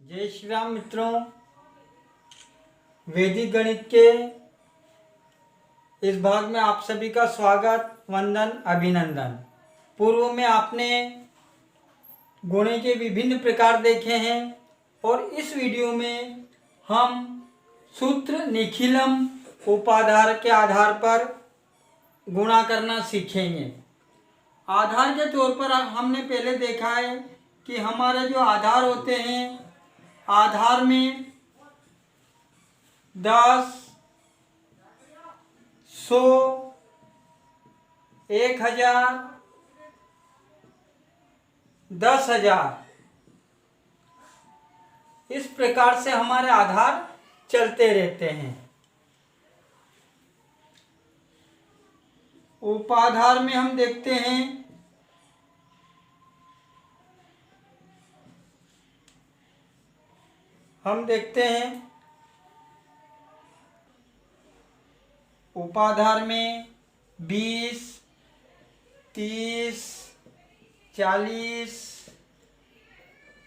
जय श्री राम मित्रों, वैदिक गणित के इस भाग में आप सभी का स्वागत, वंदन, अभिनंदन। पूर्व में आपने गुणे के विभिन्न प्रकार देखे हैं और इस वीडियो में हम सूत्र निखिलम उपाधार के आधार पर गुणा करना सीखेंगे। आधार के तौर पर हमने पहले देखा है कि हमारे जो आधार होते हैं, आधार में 10, 100, 1000, 10,000 इस प्रकार से हमारे आधार चलते रहते हैं। उपाधार में हम देखते हैं उपाधार में 20, 30, 40,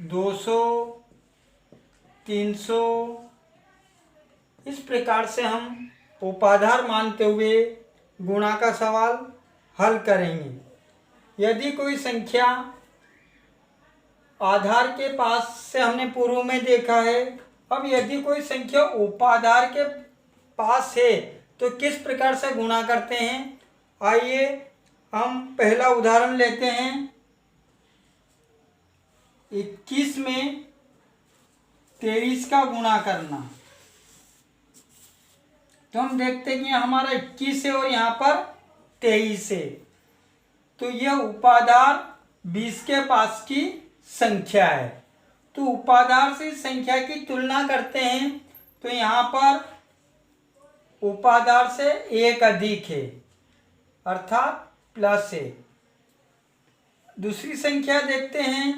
200, 300 इस प्रकार से हम उपाधार मानते हुए गुणा का सवाल हल करेंगे। यदि कोई संख्या आधार के पास से हमने पूर्व में देखा है, अब यदि कोई संख्या उपाधार के पास है तो किस प्रकार से गुणा करते हैं, आइए हम पहला उदाहरण लेते हैं। 21 में 23 का गुणा करना। तो हम देखते हैं कि हमारा 21 है और यहाँ पर 23 है, तो यह उपाधार 20 के पास की संख्या है। तो उपाधार से संख्या की तुलना करते हैं तो यहाँ पर उपाधार से एक अधिक है अर्थात प्लस है। दूसरी संख्या देखते हैं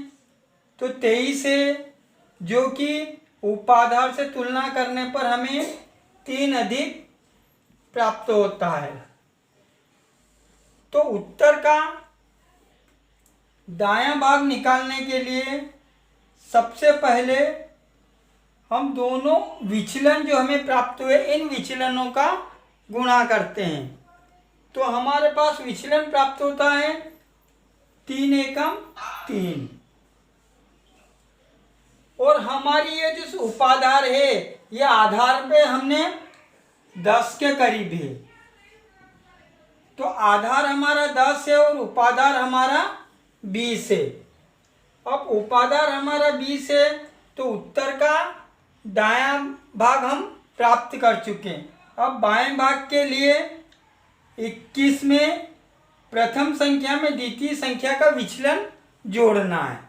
तो 23 है, जो कि उपाधार से तुलना करने पर हमें 3 अधिक प्राप्त होता है। तो उत्तर का दायां भाग निकालने के लिए सबसे पहले हम दोनों विचलन जो हमें प्राप्त हुए, इन विचलनों का गुणा करते हैं। तो हमारे पास विचलन प्राप्त होता है 3 एकम 3, और हमारी ये जो उपाधार है ये आधार पे हमने 10 के करीब है। तो आधार हमारा 10 है और उपाधार हमारा 20 है। अब उपाधार हमारा 20 है तो उत्तर का दायां भाग हम प्राप्त कर चुके हैं। अब बाएं भाग के लिए 21 में प्रथम संख्या में द्वितीय संख्या का विचलन जोड़ना है,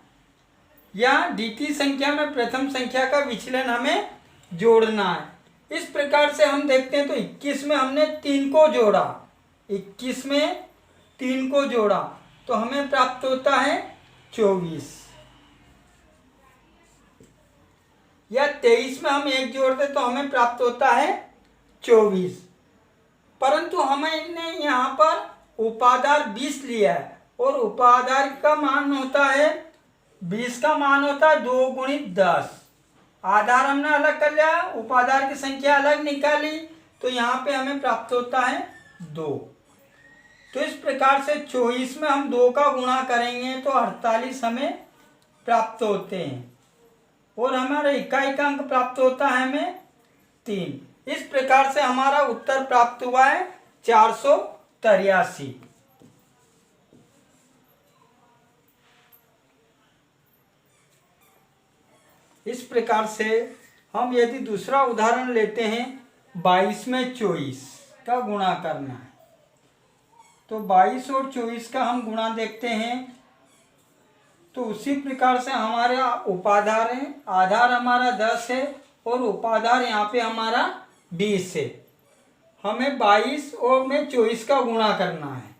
या द्वितीय संख्या में प्रथम संख्या का विचलन हमें जोड़ना है। इस प्रकार से हम देखते हैं तो 21 में हमने 3 को जोड़ा, 21 में 3 को जोड़ा तो हमें प्राप्त होता है 24, या 23 में हम 1 जोड़ते तो हमें प्राप्त होता है 24। परंतु हमने यहाँ पर उपाधार 20 लिया है और उपाधार का मान होता है 20 का मान होता है 2 गुणित 10। आधार हमने अलग कर लिया, उपाधार की संख्या अलग निकाली, तो यहाँ पे हमें प्राप्त होता है 2। तो इस प्रकार से 24 में हम 2 का गुणा करेंगे तो 48 हमें प्राप्त होते हैं, और हमारा इकाई का अंक प्राप्त होता है हमें 3। इस प्रकार से हमारा उत्तर प्राप्त हुआ है 483। इस प्रकार से हम यदि दूसरा उदाहरण लेते हैं, 22 में 24 का गुणा करना है, तो 22 और 24 का हम गुणा देखते हैं। तो उसी प्रकार से हमारे उपाधार है, आधार हमारा 10 है और उपाधार यहाँ पे हमारा 20 है। हमें 22 और में 24 का गुणा करना है।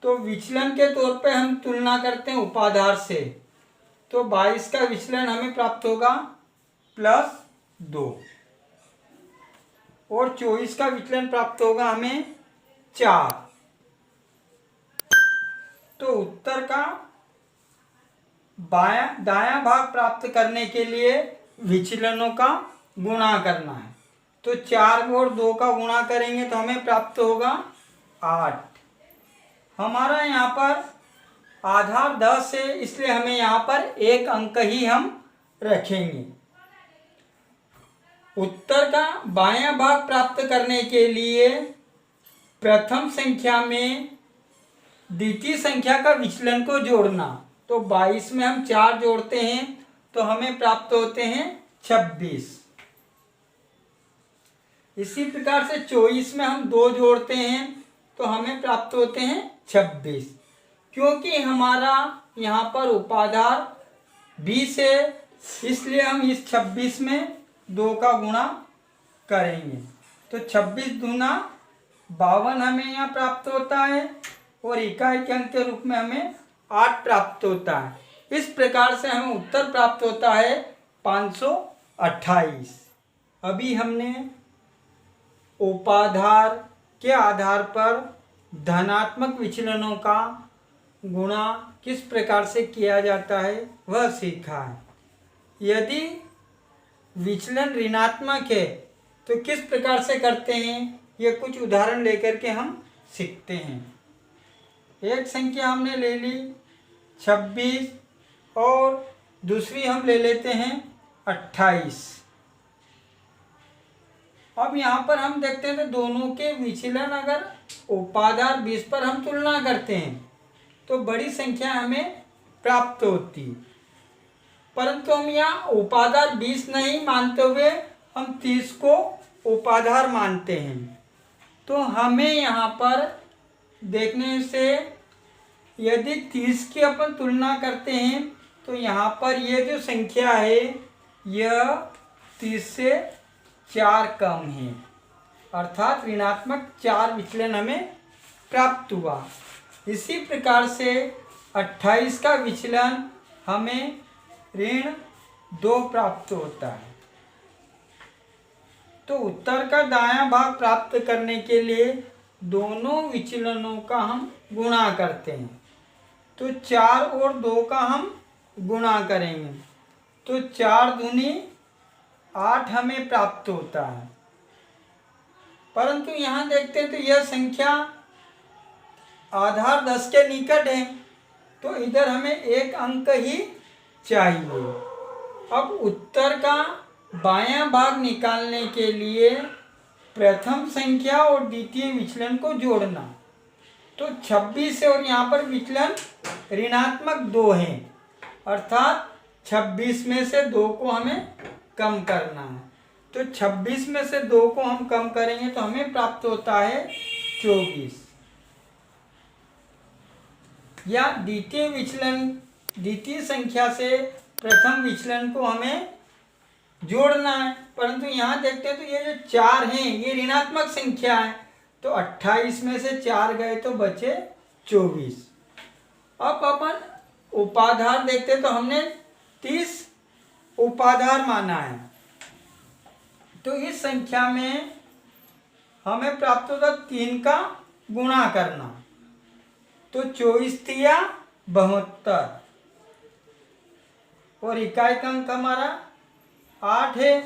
तो विचलन के तौर पे हम तुलना करते हैं उपाधार से, तो 22 का विचलन हमें प्राप्त होगा +2, और 24 का विचलन प्राप्त होगा हमें 4। तो उत्तर का दायां भाग प्राप्त करने के लिए विचलनों का गुणा करना है। तो 4 और 2 का गुणा करेंगे तो हमें प्राप्त होगा 8। हमारा यहाँ पर आधार 10 है, इसलिए हमें यहाँ पर 1 अंक ही हम रखेंगे। उत्तर का बायां भाग प्राप्त करने के लिए प्रथम संख्या में द्वितीय संख्या का विचलन को जोड़ना। तो 22 में हम 4 जोड़ते हैं तो हमें प्राप्त होते हैं 26। इसी प्रकार से 24 में हम 2 जोड़ते हैं तो हमें प्राप्त होते हैं 26। क्योंकि हमारा यहाँ पर उपाधार 20 है, इसलिए हम इस 26 में 2 का गुणा करेंगे। तो 26 दूना 52 हमें यहाँ प्राप्त होता है और इकाई के अंक के रूप में हमें 8 प्राप्त होता है। इस प्रकार से हमें उत्तर प्राप्त होता है 528। अभी हमने उपाधार के आधार पर धनात्मक विचलनों का गुणा किस प्रकार से किया जाता है वह सीखा है। यदि विचलन ऋणात्मक है तो किस प्रकार से करते हैं, ये कुछ उदाहरण लेकर के हम सीखते हैं। एक संख्या हमने ले ली 26 और दूसरी हम ले लेते हैं 28। अब यहाँ पर हम देखते हैं तो दोनों के विचलन अगर उपाधार 20 पर हम तुलना करते हैं तो बड़ी संख्या हमें प्राप्त होती, परंतु हम यहाँ उपाधार 20 नहीं मानते हुए हम 30 को उपाधार मानते हैं। तो हमें यहाँ पर देखने से यदि 30 की अपन तुलना करते हैं तो यहाँ पर ये जो संख्या है यह 30 से 4 कम है, अर्थात ऋणात्मक 4 विचलन हमें प्राप्त हुआ। इसी प्रकार से 28 का विचलन हमें ऋण 2 प्राप्त होता है। तो उत्तर का दायां भाग प्राप्त करने के लिए दोनों विचलनों का हम गुणा करते हैं। तो 4 और 2 का हम गुणा करेंगे तो 4 दूनी 8 हमें प्राप्त होता है। परंतु यहाँ देखते हैं तो यह संख्या आधार 10 के निकट है, तो इधर हमें 1 अंक ही चाहिए। अब उत्तर का बायां भाग निकालने के लिए प्रथम संख्या और द्वितीय विचलन को जोड़ना। तो 26 है और यहाँ पर विचलन ऋणात्मक 2 है, अर्थात 26 में से 2 को हमें कम करना है। तो 26 में से 2 को हम कम करेंगे तो हमें प्राप्त होता है 24। या द्वितीय संख्या से प्रथम विचलन को हमें जोड़ना है, परंतु यहाँ देखते हैं तो ये जो 4 हैं ये ऋणात्मक संख्या है, तो 28 में से 4 गए तो बचे 24। अब अपन उपाधार देखते हैं तो हमने 30 उपाधार माना है, तो इस संख्या में हमें प्राप्त होता 3 का गुणा करना। तो 24 तिया 72 और इकाई का अंक हमारा 8 है।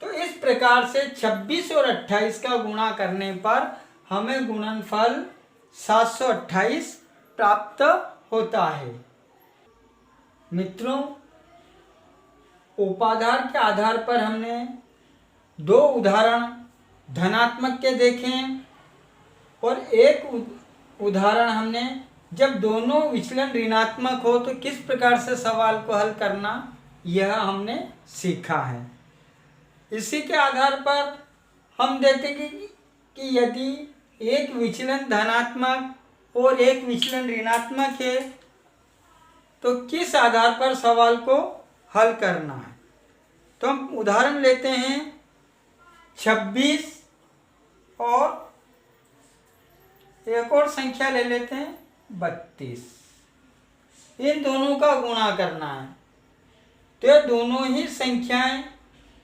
तो इस प्रकार से 26 और 28 का गुणा करने पर हमें गुणनफल 728 प्राप्त होता है। मित्रों, उपाधार के आधार पर हमने 2 उदाहरण धनात्मक के देखे और एक उदाहरण हमने जब दोनों विचलन ऋणात्मक हो तो किस प्रकार से सवाल को हल करना, यह हमने सीखा है। इसी के आधार पर हम देखते हैं कि यदि एक विचलन धनात्मक और एक विचलन ऋणात्मक है तो किस आधार पर सवाल को हल करना है। तो हम उदाहरण लेते हैं 26 और एक और संख्या ले लेते हैं 32। इन दोनों का गुणा करना है। तो ये दोनों ही संख्याएं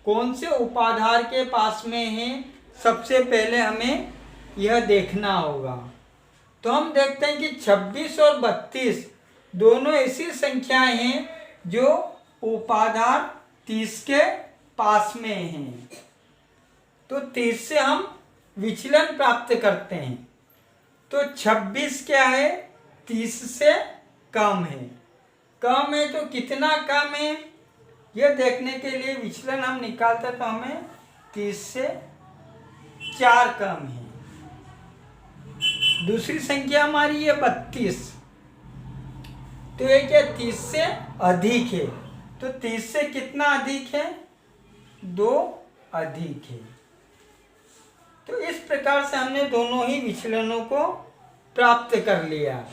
कौन से उपाधार के पास में हैं, सबसे पहले हमें यह देखना होगा। तो हम देखते हैं कि 26 और 32 दोनों ऐसी संख्याएं हैं जो उपाधार 30 के पास में है। तो 30 से हम विचलन प्राप्त करते हैं। तो 26 क्या है, 30 से कम है। कम है तो कितना कम है, यह देखने के लिए विचलन हम निकालते तो हमें 30 से 4 कम है। दूसरी संख्या हमारी है 32। तो ये क्या 30 से अधिक है। तो 30 से कितना अधिक है, 2 अधिक है। तो इस प्रकार से हमने दोनों ही विचलनों को प्राप्त कर लिया।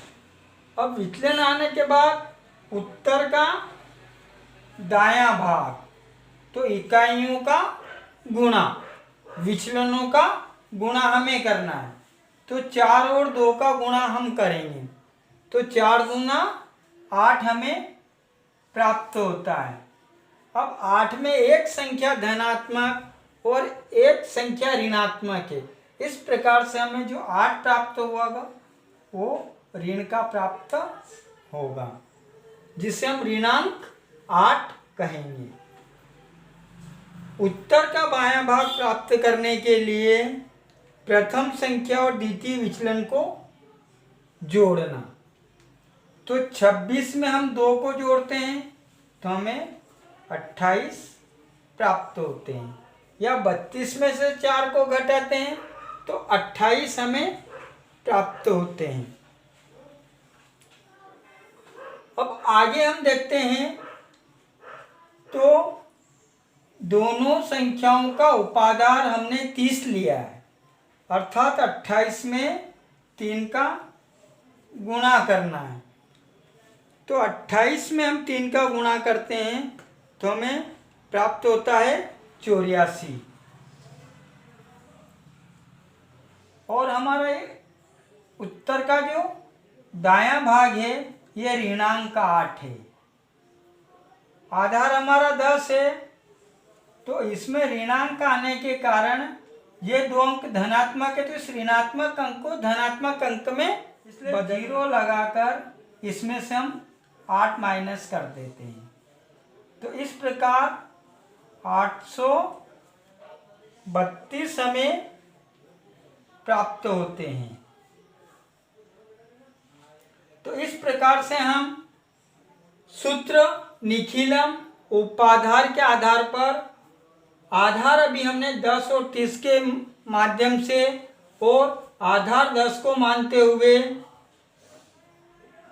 अब विचलन आने के बाद उत्तर का दायां भाग, तो इकाइयों का गुणा, विचलनों का गुणा हमें करना है। तो 4 और 2 का गुणा हम करेंगे। तो 4 दूना 8 हमें प्राप्त होता है। अब 8 में एक संख्या धनात्मक और एक संख्या ऋणात्मक है। इस प्रकार से हमें जो 8 प्राप्त होगा वो ऋण का प्राप्त होगा, जिसे हम ऋणांक 8 कहेंगे। उत्तर का बायां भाग प्राप्त करने के लिए प्रथम संख्या और द्वितीय विचलन को जोड़ना। तो 26 में हम 2 को जोड़ते हैं तो हमें 28 प्राप्त होते हैं, या 32 में से 4 को घटाते हैं तो 28 हमें प्राप्त होते हैं। अब आगे हम देखते हैं। तो दोनों संख्याओं का उपादान हमने 30 लिया है, अर्थात 28 में 3 का गुणा करना है। तो 28 में हम 3 का गुणा करते हैं तो हमें प्राप्त होता है 84। और हमारा उत्तर का जो दायां भाग है ये ऋणांक 8 है। आधार हमारा 10 है, तो इसमें ऋणांक आने के कारण ये 2 अंक धनात्मक है, तो इस ऋणात्मक अंक को धनात्मक अंक में इसलिए 0 लगाकर इसमें से हम 8 माइनस कर देते हैं। तो इस प्रकार 832 हमें प्राप्त होते हैं। तो इस प्रकार से हम सूत्र निखिलम उपाधार के आधार पर, आधार अभी हमने 10 और 30 के माध्यम से और आधार 10 को मानते हुए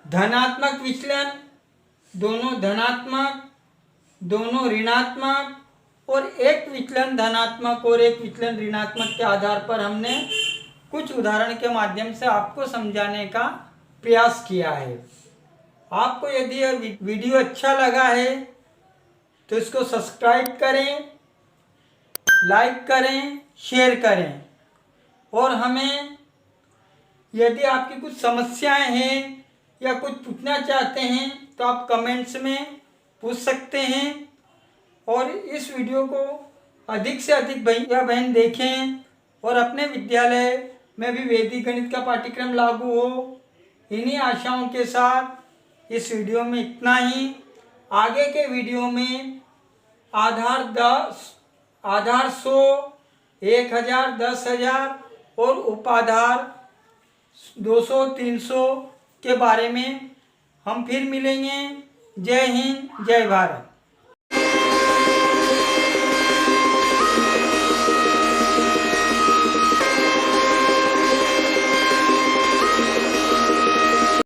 धनात्मक विचलन, दोनों धनात्मक, दोनों ऋणात्मक और एक विचलन धनात्मक और एक विचलन ऋणात्मक के आधार पर हमने कुछ उदाहरण के माध्यम से आपको समझाने का प्रयास किया है। आपको यदि यह वीडियो अच्छा लगा है तो इसको सब्सक्राइब करें, लाइक करें, शेयर करें। और हमें यदि आपकी कुछ समस्याएं हैं या कुछ पूछना चाहते हैं तो आप कमेंट्स में पूछ सकते हैं। और इस वीडियो को अधिक से अधिक भैया बहन देखें और अपने विद्यालय में भी वैदिक गणित का पाठ्यक्रम लागू हो। इन्हीं आशाओं के साथ इस वीडियो में इतना ही। आगे के वीडियो में आधार 10, आधार 100, 1000, 10,000 और उपाधार 200, 300 के बारे में हम फिर मिलेंगे। जय हिंद, जय भारत।